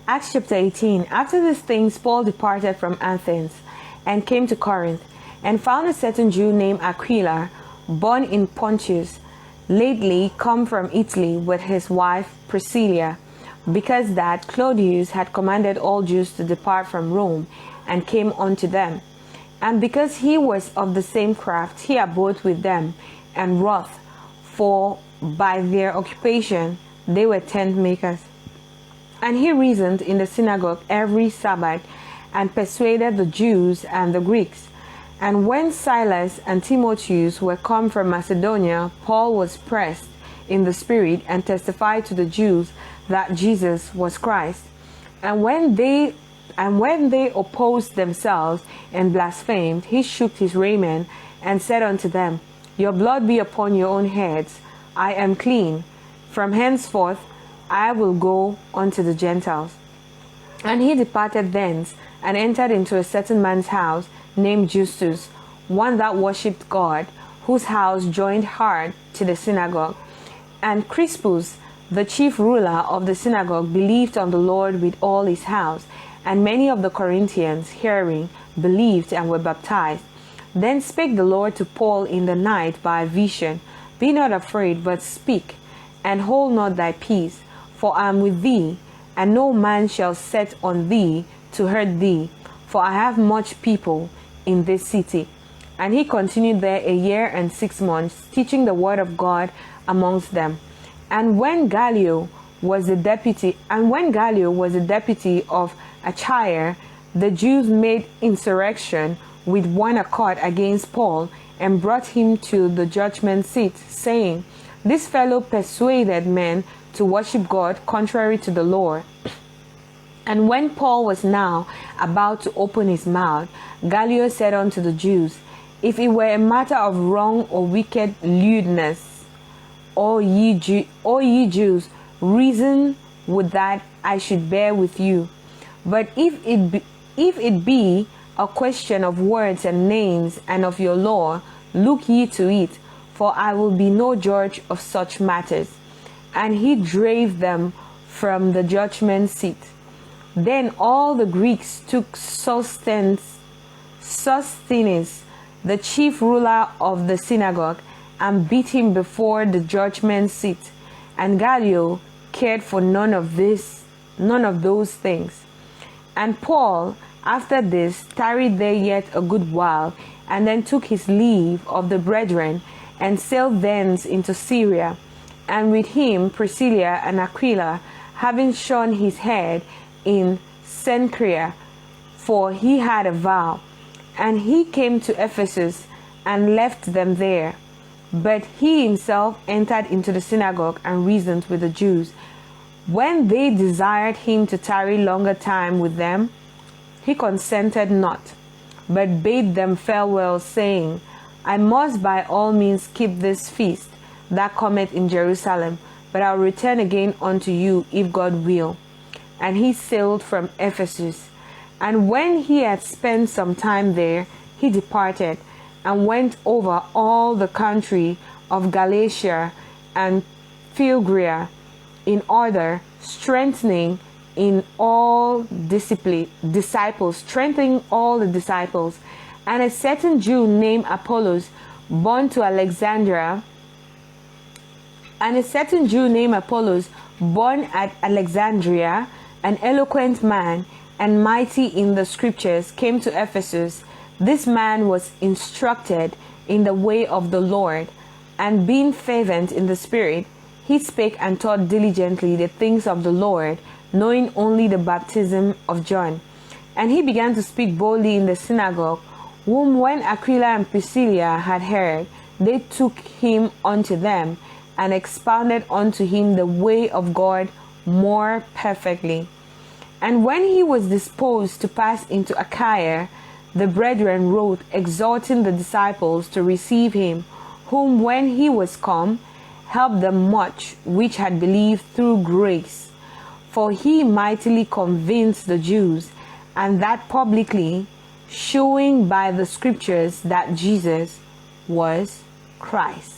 Acts chapter 18. After these things, Paul departed from Athens and came to Corinth, and found a certain Jew named Aquila, born in Pontus, lately come from Italy with his wife Priscilla, because that Claudius had commanded all Jews to depart from Rome, and came unto them. And because he was of the same craft, he abode with them, and wrought, for by their occupation they were tent makers. And he reasoned in the synagogue every Sabbath, and persuaded the Jews and the Greeks. And when Silas and Timotheus were come from Macedonia, Paul was pressed in the spirit, and testified to the Jews that Jesus was Christ. And when they opposed themselves and blasphemed, he shook his raiment, and said unto them, Your blood be upon your own heads. I am clean. From henceforth I will go unto the Gentiles. And he departed thence, and entered into a certain man's house, named Justus, one that worshipped God, whose house joined hard to the synagogue. And Crispus, the chief ruler of the synagogue, believed on the Lord with all his house. And many of the Corinthians, hearing, believed and were baptized. Then spake the Lord to Paul in the night by a vision, Be not afraid, but speak, and hold not thy peace, for I am with thee, and no man shall set on thee to hurt thee, for I have much people in this city. And he continued there 1 year and 6 months, teaching the word of God amongst them. And when Gallio was the deputy of Achaia, the Jews made insurrection with one accord against Paul, and brought him to the judgment seat, saying, This fellow persuaded men to worship God contrary to the law. And when Paul was now about to open his mouth, Gallio said unto the Jews, If it were a matter of wrong or wicked lewdness, O ye Jews, reason would that I should bear with you. But if it be a question of words and names and of your law, look ye to it, for I will be no judge of such matters. And he drave them from the judgment seat. Then all the Greeks took Sosthenes, the chief ruler of the synagogue, and beat him before the judgment seat. And Gallio cared for none of those things. And Paul, after this, tarried there yet a good while, and then took his leave of the brethren, and sailed thence into Syria. And with him Priscilla and Aquila, having shorn his head in Cenchrea, for he had a vow. And he came to Ephesus, and left them there. But he himself entered into the synagogue, and reasoned with the Jews. When they desired him to tarry longer time with them, he consented not, but bade them farewell, saying, I must by all means keep this feast that cometh in Jerusalem, but I'll return again unto you, if God will. And he sailed from Ephesus. And when he had spent some time there, he departed, and went over all the country of Galatia and Phrygia, in order, strengthening all the disciples. And a certain Jew named Apollos, born at Alexandria, an eloquent man and mighty in the scriptures, came to Ephesus. This man was instructed in the way of the Lord, and being fervent in the spirit, he spake and taught diligently the things of the Lord, knowing only the baptism of John. And he began to speak boldly in the synagogue, whom when Aquila and Priscilla had heard, they took him unto them, and expounded unto him the way of God more perfectly. And when he was disposed to pass into Achaia, the brethren wrote, exhorting the disciples to receive him, whom when he was come, helped them much which had believed through grace. For he mightily convinced the Jews, and that publicly, showing by the scriptures that Jesus was Christ.